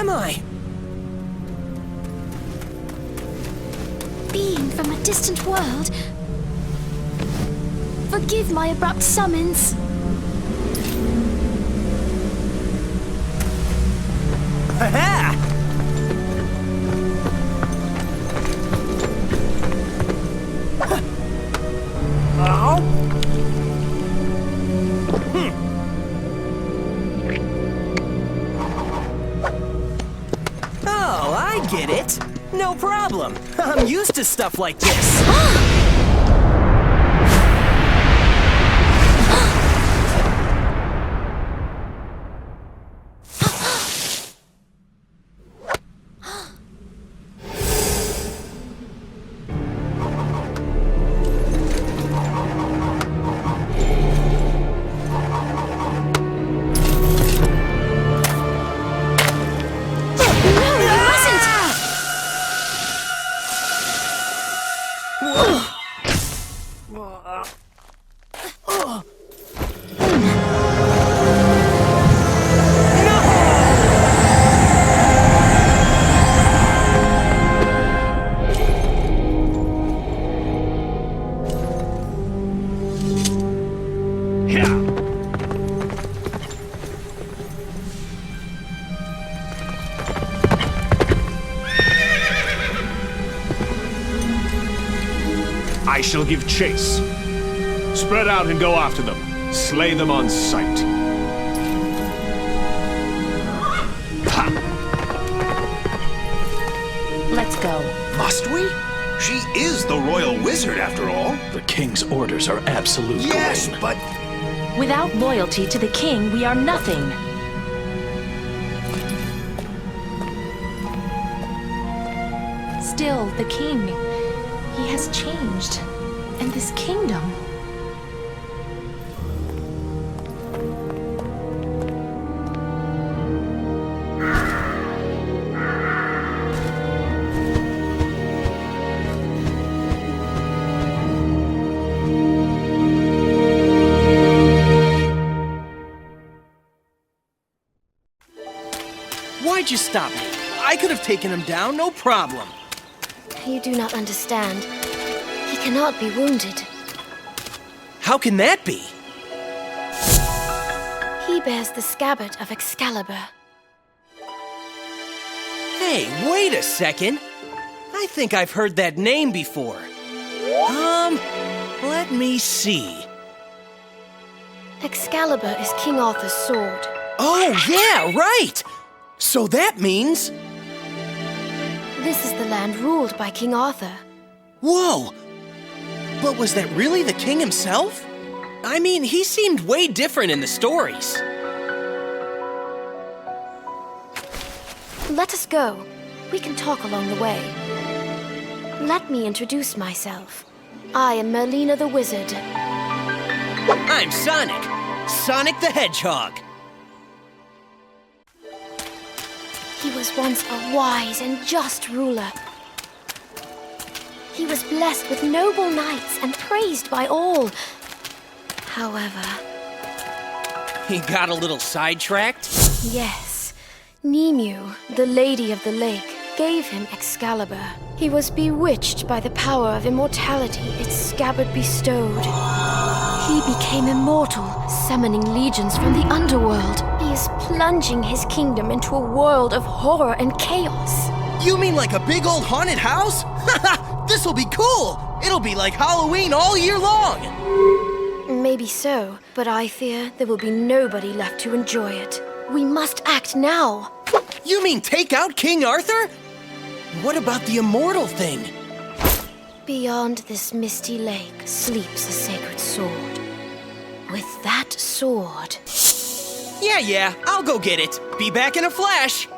am I? Being from a distant world. Forgive my abrupt summons. Ha-ha! Oh? Oh, I get it. No problem. I'm used to stuff like this. I shall give chase. Spread out and go after them. Slay them on sight. Ha! Let's go. Must we? She is the royal wizard, after all. The king's orders are absolute. Yes, Gawain. but... Without loyalty to the king, we are nothing. Still, the king, he has changed. And this kingdom. Why'd you stop me? I could have taken him down, no problem. You do not understand. He cannot be wounded. How can that be? He bears the scabbard of Excalibur. Hey, wait a second. I think I've heard that name before. Let me see. Excalibur is King Arthur's sword. Oh, yeah, right! So that means... This is the land ruled by King Arthur. Whoa! But was that really the king himself? I mean, he seemed way different in the stories. Let us go. We can talk along the way. Let me introduce myself. I am Merlina the Wizard. I'm Sonic. Sonic the Hedgehog. He was once a wise and just ruler. He was blessed with noble knights and praised by all. However... He got a little sidetracked? Yes, Nimue, the Lady of the Lake, gave him Excalibur. He was bewitched by the power of immortality its scabbard bestowed. He became immortal, summoning legions from the underworld. He is plunging his kingdom into a world of horror and chaos. You mean like a big old haunted house? Haha, this'll be cool! It'll be like Halloween all year long! Maybe so, but I fear there will be nobody left to enjoy it. We must act now. You mean take out King Arthur? What about the immortal thing? Beyond this misty lake sleeps a sacred sword. With that sword... Yeah, I'll go get it. Be back in a flash.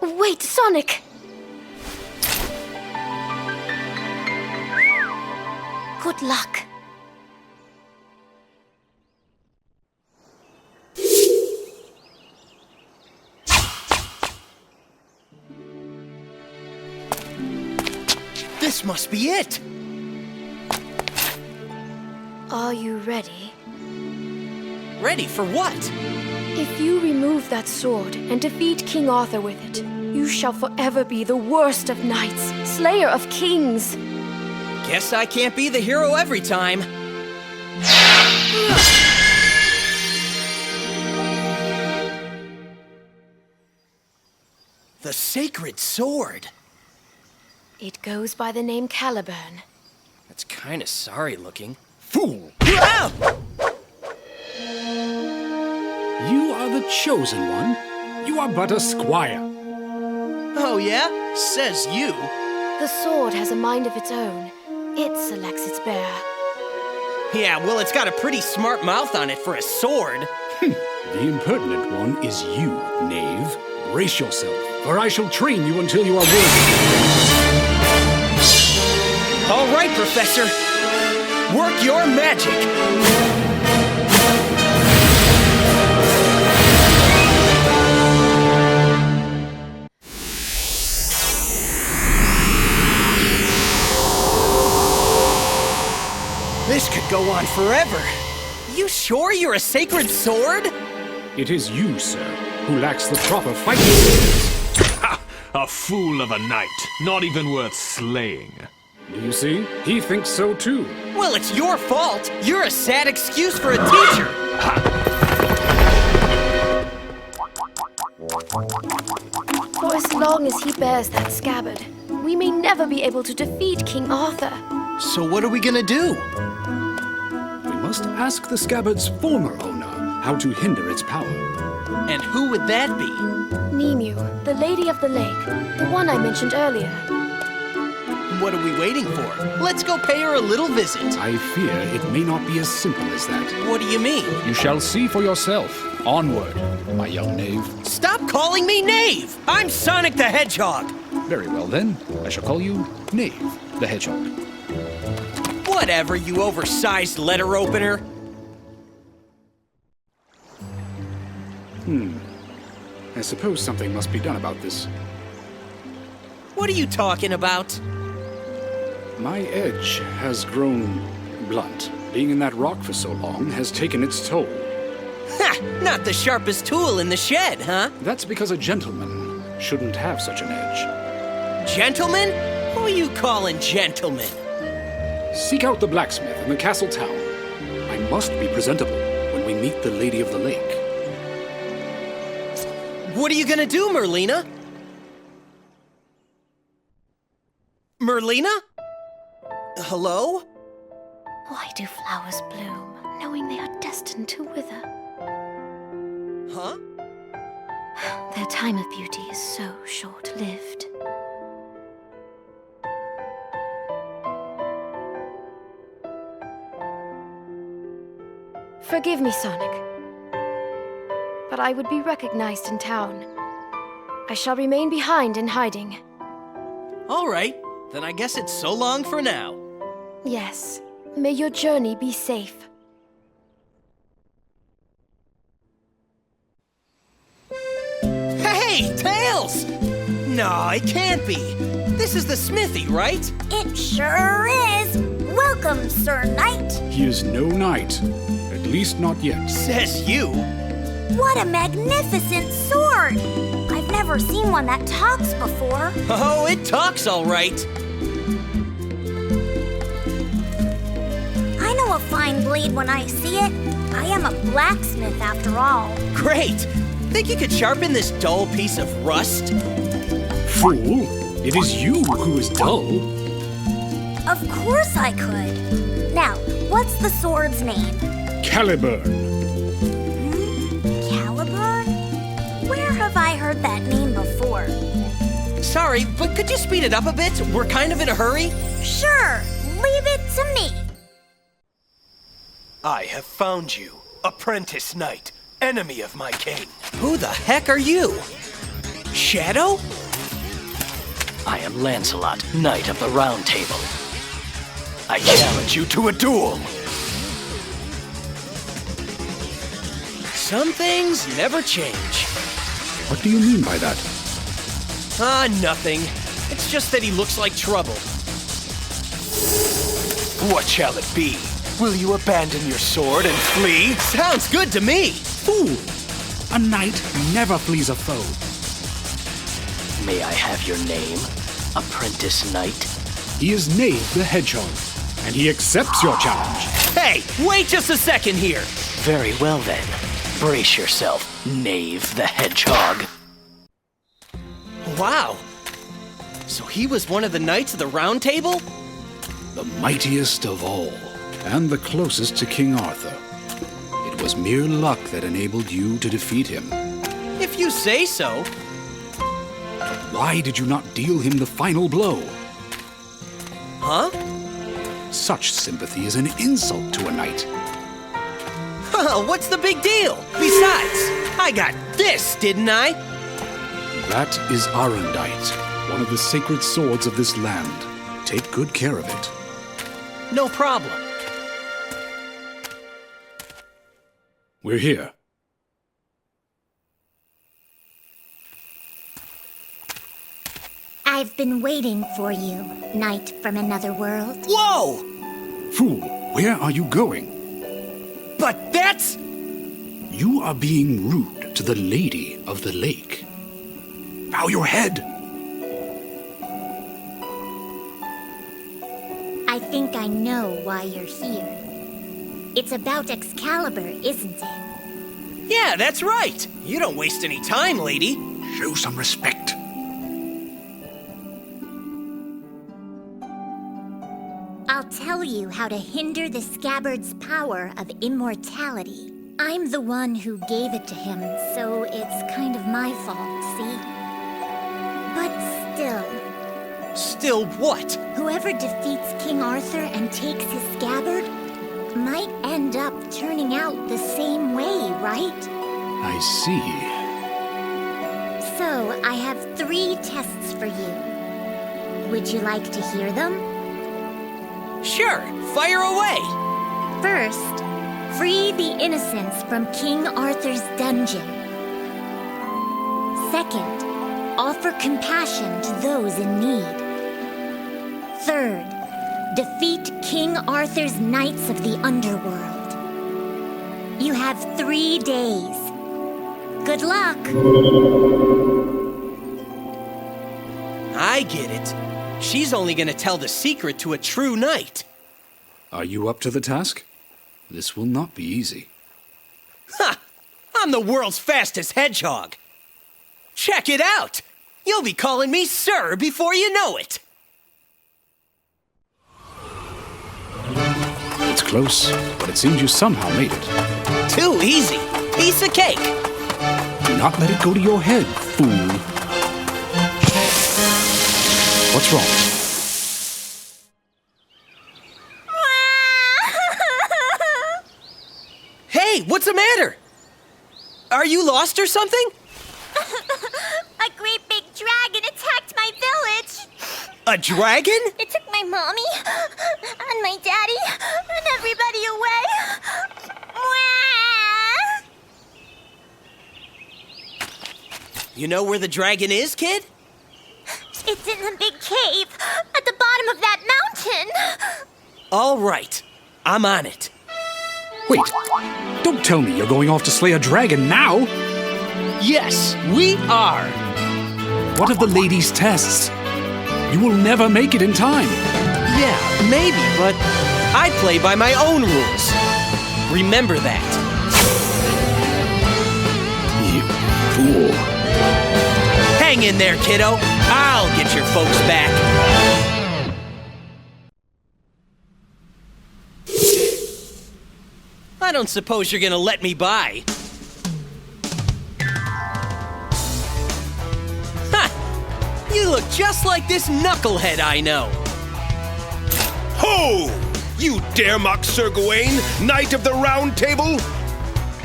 Wait, Sonic! Good luck. This must be it. Are you ready? Ready for what? If you remove that sword and defeat King Arthur with it, you shall forever be the worst of knights, slayer of kings. Guess I can't be the hero every time. The sacred sword. It goes by the name Caliburn. That's kinda sorry looking. Fool! Ah! You are the chosen one. You are but a squire. Oh yeah? Says you. The sword has a mind of its own. It selects its bearer. Yeah, well, it's got a pretty smart mouth on it for a sword. The impertinent one is you, knave. Brace yourself, for I shall train you until you are worthy. All right, Professor. Work your magic. This could go on forever. You sure you're a sacred sword? It is you, sir, who lacks the proper fighting skills. Ha! A fool of a knight, not even worth slaying. You see, he thinks so too. Well, it's your fault. You're a sad excuse for a teacher. For as long as he bears that scabbard, we may never be able to defeat King Arthur. So what are we gonna do? We must ask the scabbard's former owner how to hinder its power. And who would that be? Nemu, the Lady of the Lake, the one I mentioned earlier. What are we waiting for? Let's go pay her a little visit. I fear it may not be as simple as that. What do you mean? You shall see for yourself. Onward, my young knave. Stop calling me Knave! I'm Sonic the Hedgehog! Very well then, I shall call you Knave the Hedgehog. Whatever, you oversized letter opener. I suppose something must be done about this. What are you talking about? My edge has grown blunt. Being in that rock for so long has taken its toll. Ha! Not the sharpest tool in the shed, huh? That's because a gentleman shouldn't have such an edge. Gentlemen? Who are you calling gentlemen? Seek out the blacksmith in the castle town. I must be presentable when we meet the Lady of the Lake. What are you gonna do, Merlina? Merlina? Hello? Why do flowers bloom, knowing they are destined to wither? Huh? Their time of beauty is so short-lived. Forgive me, Sonic. But I would be recognized in town. I shall remain behind in hiding. All right, then I guess it's so long for now. Yes. May your journey be safe. Hey, Tails! No, it can't be. This is the smithy, right? It sure is. Welcome, Sir Knight. He is no knight. At least not yet. Says you. What a magnificent sword. I've never seen one that talks before. Oh, it talks all right. I know a fine blade when I see it. I am a blacksmith after all. Great. Think you could sharpen this dull piece of rust? Fool! It is you who is dull. Of course I could. Now, what's the sword's name? Caliburn. Caliburn? Where have I heard that name before? Sorry, but could you speed it up a bit? We're kind of in a hurry. Sure, leave it to me. I have found you, apprentice knight, enemy of my king. Who the heck are you? Shadow? I am Lancelot, Knight of the Round Table. I challenge you to a duel. Some things never change. What do you mean by that? Nothing. It's just that he looks like trouble. What shall it be? Will you abandon your sword and flee? Sounds good to me. Fool! A knight never flees a foe. May I have your name, apprentice knight? He is Knave the Hedgehog, and he accepts your challenge. Hey, wait just a second here. Very well then. Brace yourself, Knave the Hedgehog. Wow. So he was one of the Knights of the Round Table? The mightiest of all, and the closest to King Arthur. It was mere luck that enabled you to defeat him. If you say so. Why did you not deal him the final blow? Huh? Such sympathy is an insult to a knight. What's the big deal? Besides, I got this, didn't I? That is Arundite, one of the sacred swords of this land. Take good care of it. No problem. We're here. I've been waiting for you, knight from another world. Whoa! Fool, where are you going? But that's... You are being rude to the Lady of the Lake. Bow your head. I think I know why you're here. It's about Excalibur, isn't it? Yeah, that's right. You don't waste any time, lady. Show some respect. I'll tell you how to hinder the scabbard's power of immortality. I'm the one who gave it to him, so it's kind of my fault, see? But still, Still what? whoever defeats King Arthur and takes his scabbard might end up turning out the same way, right? I see. So, I have 3 tests for you. Would you like to hear them? Sure, fire away. First, free the innocents from King Arthur's dungeon. Second, offer compassion to those in need. Third, defeat King Arthur's Knights of the Underworld. You have 3 days. Good luck! I get it. She's only gonna tell the secret to a true knight. Are you up to the task? This will not be easy. Ha! I'm the world's fastest hedgehog. Check it out! You'll be calling me sir before you know it. It's close, but it seems you somehow made it. Too easy. Piece of cake. Do not let it go to your head, fool. What's wrong? Hey, what's the matter? Are you lost or something? A great big dragon attacked my village! A dragon? It took my mommy and my daddy and everybody away. You know where the dragon is, kid? It's in the big cave at the bottom of that mountain. All right, I'm on it. Wait, don't tell me you're going off to slay a dragon now! Yes, we are. What of the lady's tests? You will never make it in time. Yeah, maybe, but I play by my own rules. Remember that. You fool. Hang in there, kiddo. I'll get your folks back. I don't suppose you're gonna let me by. Ha! You look just like this knucklehead I know. Ho! You dare mock Sir Gawain, Knight of the Round Table?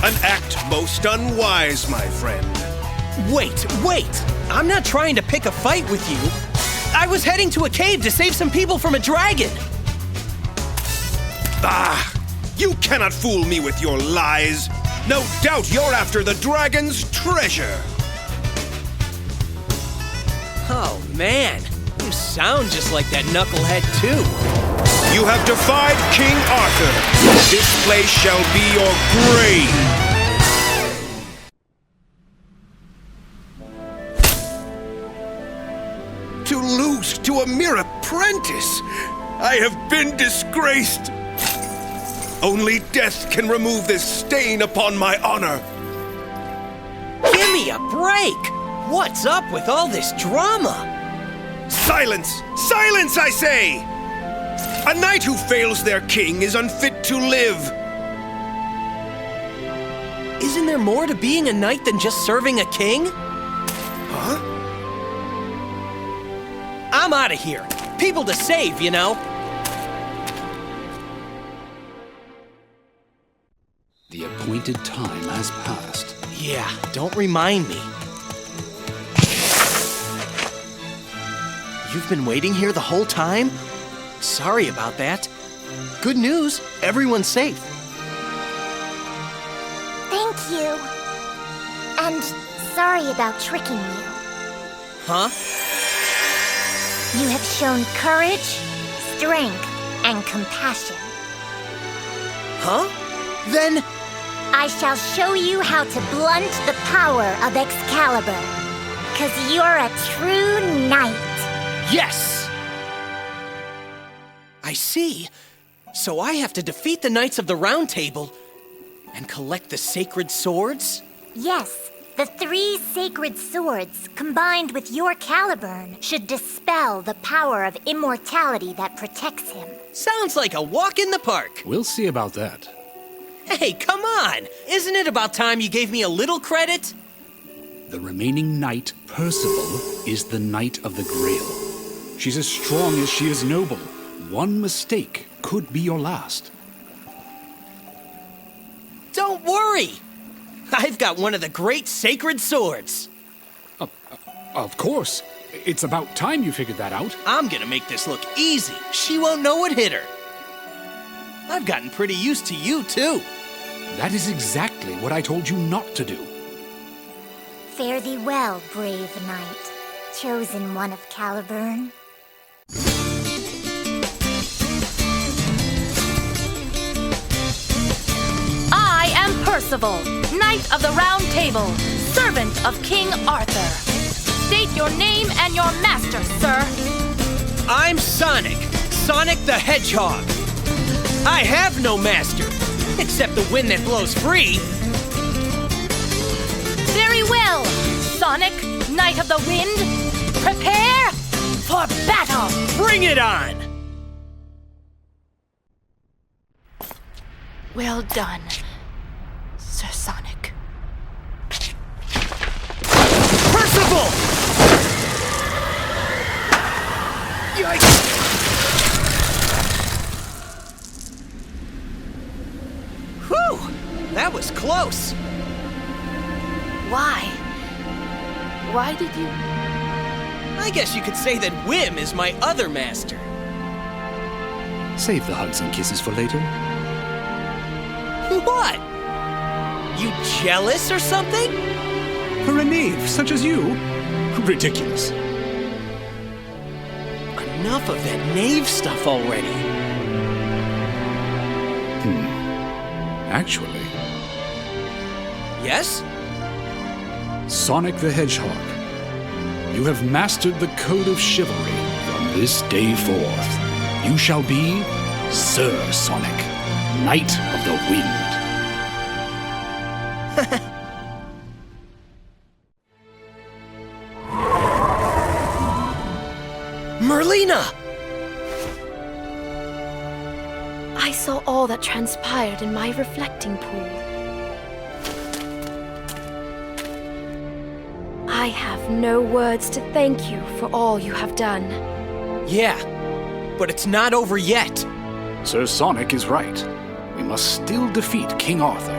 An act most unwise, my friend. Wait. I'm not trying to pick a fight with you. I was heading to a cave to save some people from a dragon. Ah! You cannot fool me with your lies. No doubt you're after the dragon's treasure. Oh, man. You sound just like that knucklehead, too. You have defied King Arthur. This place shall be your grave. to lose to a mere apprentice. I have been disgraced. Only death can remove this stain upon my honor. Give me a break! What's up with all this drama? Silence! Silence, I say! A knight who fails their king is unfit to live. Isn't there more to being a knight than just serving a king? Huh? I'm out of here. People to save, you know. The appointed time has passed. Yeah, don't remind me. You've been waiting here the whole time? Sorry about that. Good news, everyone's safe. Thank you. And sorry about tricking you. Huh? You have shown courage, strength, and compassion. Huh? Then... I shall show you how to blunt the power of Excalibur. 'Cause you're a true knight. Yes! I see. So I have to defeat the Knights of the Round Table and collect the sacred swords? Yes, the 3 sacred swords, combined with your Caliburn, should dispel the power of immortality that protects him. Sounds like a walk in the park. We'll see about that. Hey, come on! Isn't it about time you gave me a little credit? The remaining knight, Percival, is the Knight of the Grail. She's as strong as she is noble. One mistake could be your last. Don't worry! I've got one of the great sacred swords. Of course. It's about time you figured that out. I'm gonna make this look easy. She won't know what hit her. I've gotten pretty used to you, too. That is exactly what I told you not to do. Fare thee well, brave knight, chosen one of Caliburn. I am Percival, Knight of the Round Table, servant of King Arthur. State your name and your master, sir. I'm Sonic, Sonic the Hedgehog. I have no master, except the wind that blows free. Very well, Sonic, Knight of the Wind. Prepare for battle. Bring it on! Well done, Sir Sonic. Percival! Yikes! Whew! That was close. Why? Why did you... I guess you could say that Whim is my other master. Save the hugs and kisses for later. What? You jealous or something? For a knave such as you? Ridiculous. Enough of that knave stuff already. Actually, Yes? Sonic the Hedgehog, you have mastered the code of chivalry. From this day forth, you shall be Sir Sonic, Knight of the Wind. Merlina! I saw all that transpired in my reflecting pool. I have no words to thank you for all you have done. Yeah, but it's not over yet. Sir Sonic is right. We must still defeat King Arthur.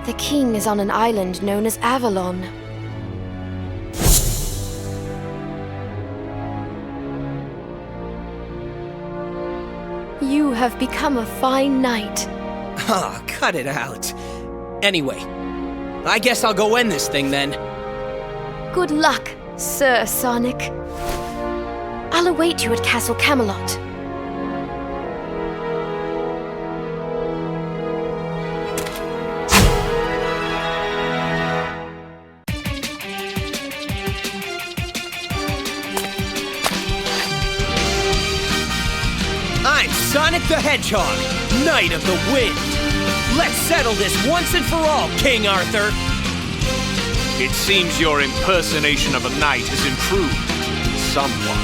The king is on an island known as Avalon. You have become a fine knight. Ah, cut it out. Anyway, I guess I'll go end this thing then. Good luck, Sir Sonic. I'll await you at Castle Camelot. Sonic the Hedgehog, Knight of the Wind. Let's settle this once and for all, King Arthur. It seems your impersonation of a knight has improved somewhat.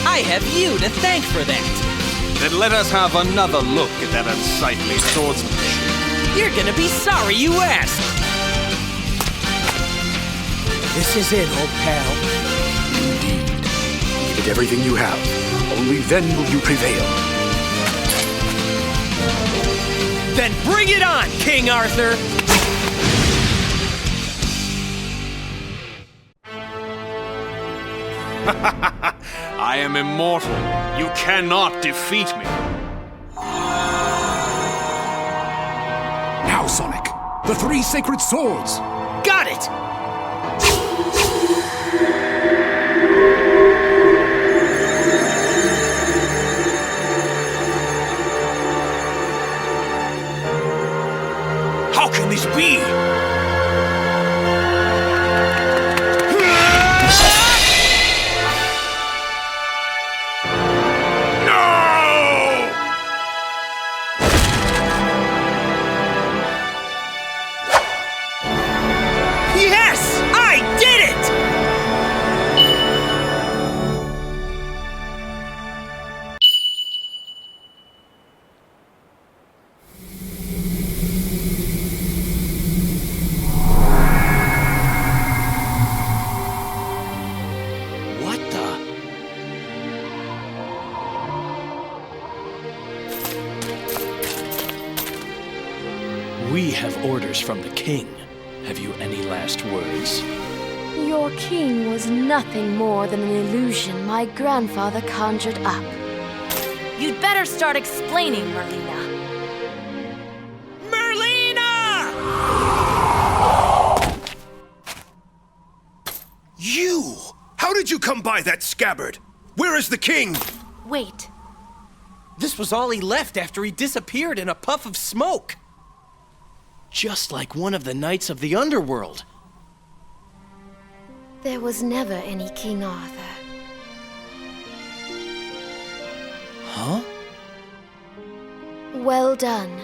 I have you to thank for that. Then let us have another look at that unsightly swordsmanship. You're gonna be sorry you asked. This is it, old pal. Indeed. Give it everything you have. Only then will you prevail. Then bring it on, King Arthur! I am immortal. You cannot defeat me. Now, Sonic, the 3 sacred swords. Got it! How can this be? Yes! I did it! What the? We have orders from the king. Have you any last words? Your king was nothing more than an illusion my grandfather conjured up. You'd better start explaining, Merlina. Merlina! You! How did you come by that scabbard? Where is the king? Wait. This was all he left after he disappeared in a puff of smoke. Just like one of the knights of the underworld. There was never any King Arthur. Huh? Well done.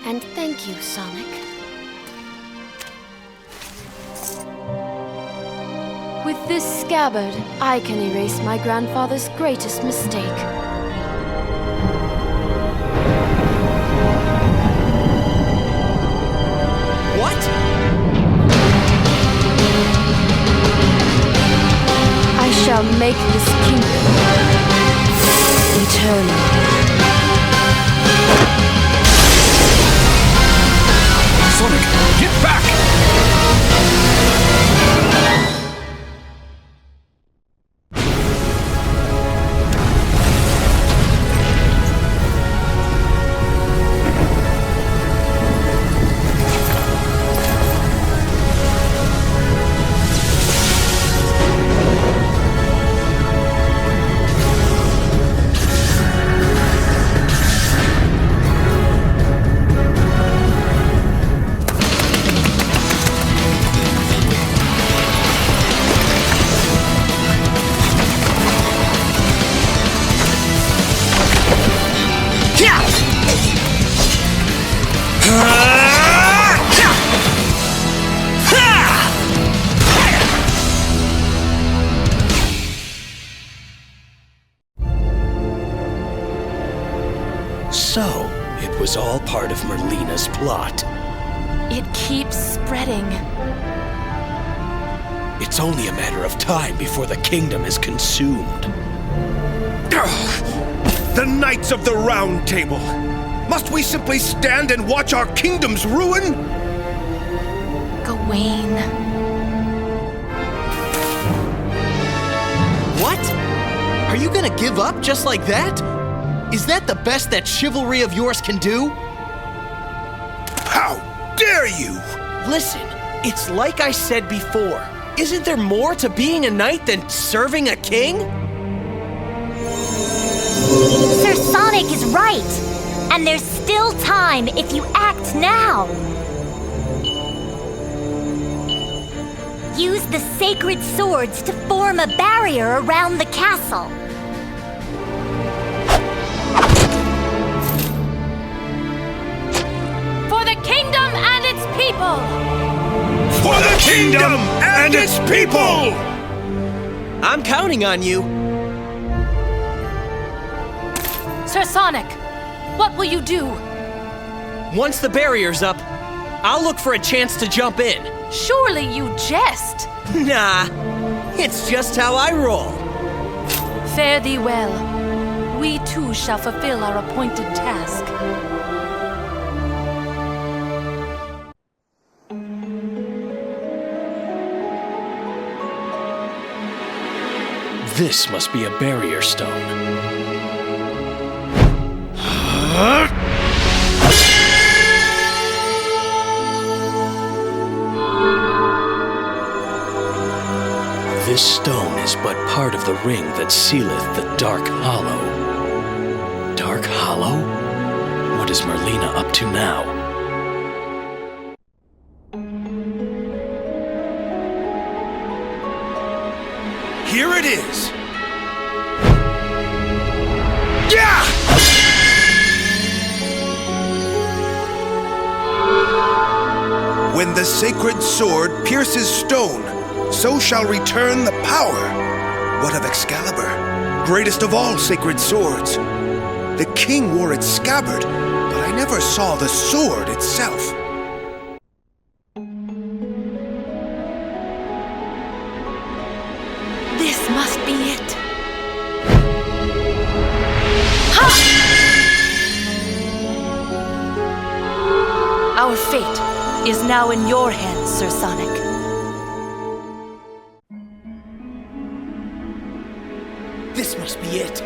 And thank you, Sonic. With this scabbard, I can erase my grandfather's greatest mistake. What? I shall make this kingdom eternal. Sonic, get back! So, it was all part of Merlina's plot. It keeps spreading. It's only a matter of time before the kingdom is consumed. The Knights of the Round Table! Must we simply stand and watch our kingdom's ruin? Gawain. What? Are you gonna give up just like that? Is that the best that chivalry of yours can do? How dare you! Listen, it's like I said before. Isn't there more to being a knight than serving a king? Sir Sonic is right. And there's still time if you act now. Use the sacred swords to form a barrier around the castle. the kingdom and its people! For the kingdom and its people! I'm counting on you. Sir Sonic, what will you do? Once the barrier's up, I'll look for a chance to jump in. Surely you jest. Nah, it's just how I roll. Fare thee well. We too shall fulfill our appointed task. This must be a barrier stone. This stone is but part of the ring that sealeth the Dark Hollow. Dark Hollow? What is Merlina up to now? Here it is! Yeah! When the sacred sword pierces stone, so shall return the power. What of Excalibur, greatest of all sacred swords? The king wore its scabbard, but I never saw the sword itself. This must be it. Ha! Our fate is now in your hands, Sir Sonic. This must be it.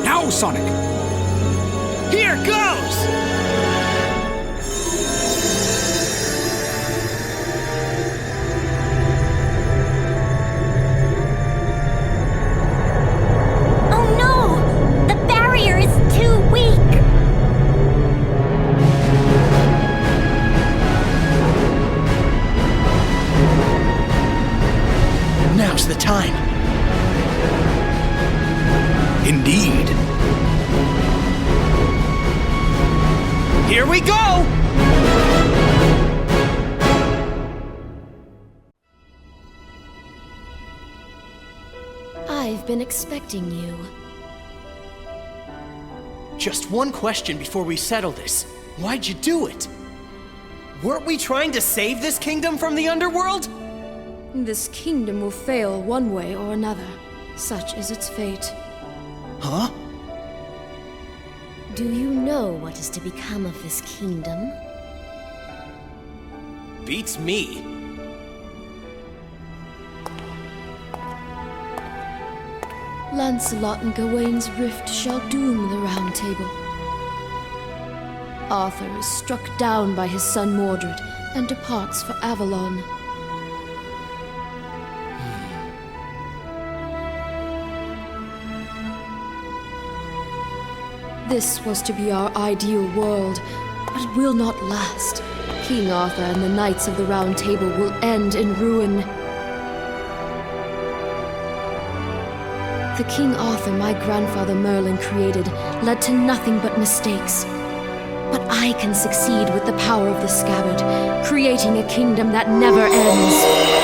Now, Sonic! Here goes! Oh no! The barrier is too weak! Now's the time. Indeed. Here we go! I've been expecting you. Just one question before we settle this. Why'd you do it? Weren't we trying to save this kingdom from the underworld? This kingdom will fail one way or another. Such is its fate. Huh? Do you know what is to become of this kingdom? Beats me. Lancelot and Gawain's rift shall doom the Round Table. Arthur is struck down by his son Mordred and departs for Avalon. This was to be our ideal world, but it will not last. King Arthur and the Knights of the Round Table will end in ruin. The King Arthur my grandfather Merlin created led to nothing but mistakes. But I can succeed with the power of the scabbard, creating a kingdom that never ends.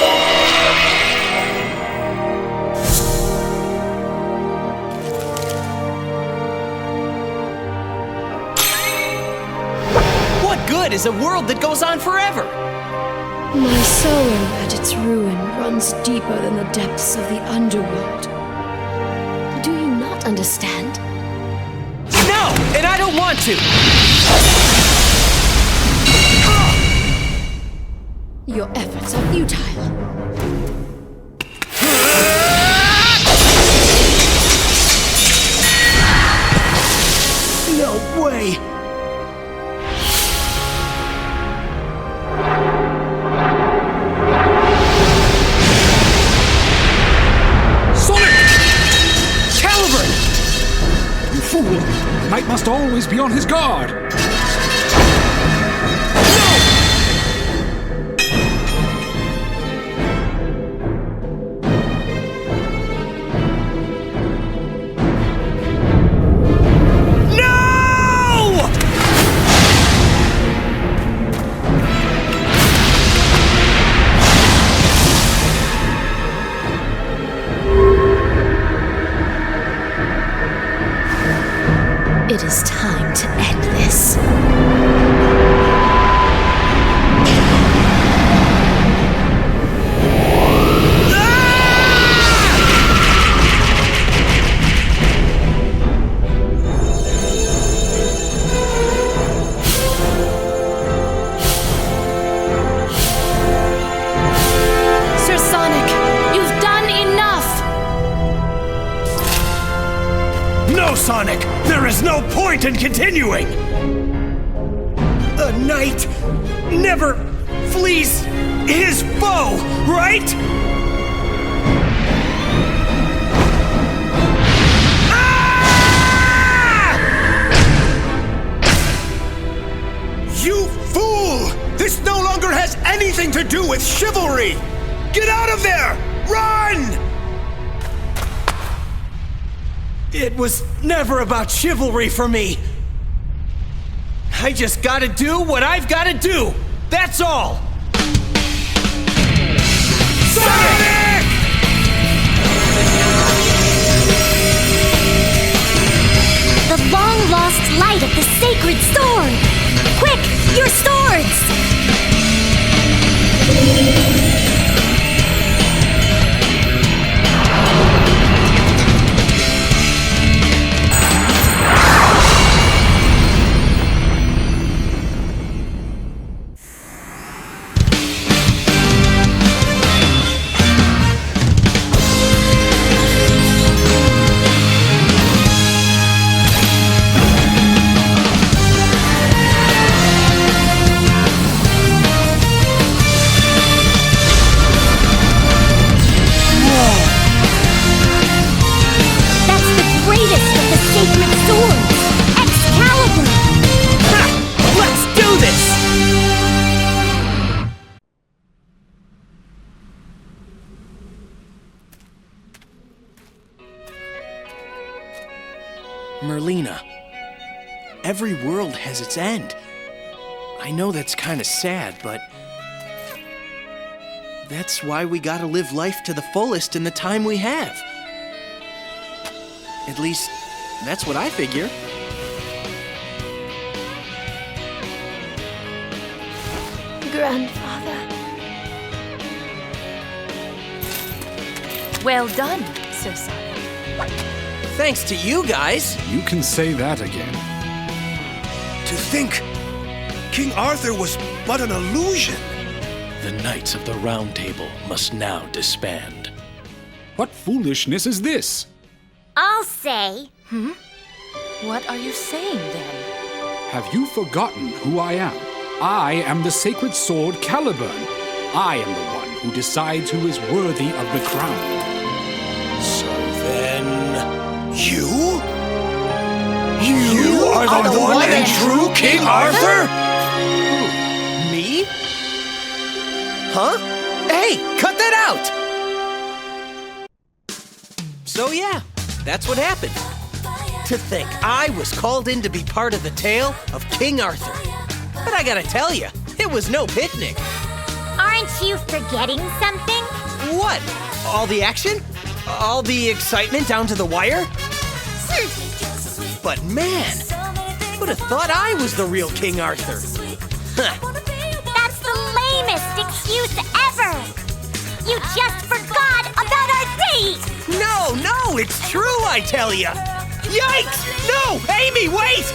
Is a world that goes on forever. My sorrow at its ruin runs deeper than the depths of the underworld. Do you not understand? No, and I don't want to. Your efforts are futile. No way. Knight must always be on his guard. Sonic! There is no point in continuing! A knight never flees his foe, right? Ah! You fool! This no longer has anything to do with chivalry! Get out of there! Run! It was never about chivalry for me. I just gotta do what I've gotta do. That's all. Sonic! The long-lost light of the sacred sword! Quick, your swords! Merlina, every world has its end. I know that's kind of sad, but that's why we gotta live life to the fullest in the time we have. At least, that's what I figure. Grandfather. Well done, Sir Sonic. Thanks to you guys. You can say that again. To think King Arthur was but an illusion. The Knights of the Round Table must now disband. What foolishness is this? I'll say... What are you saying then? Have you forgotten who I am? I am the sacred sword Caliburn. I am the one who decides who is worthy of the crown. So then... You? You are the one and true King Arthur? Me? Huh? Hey, cut that out! So yeah, that's what happened. To think I was called in to be part of the tale of King Arthur. But I gotta tell you, it was no picnic. Aren't you forgetting something? What? All the action? All the excitement down to the wire? But man, who'd have thought I was the real King Arthur? Huh. That's the lamest excuse ever! You just forgot about our date! No, it's true, I tell ya! Yikes! No! Amy, wait!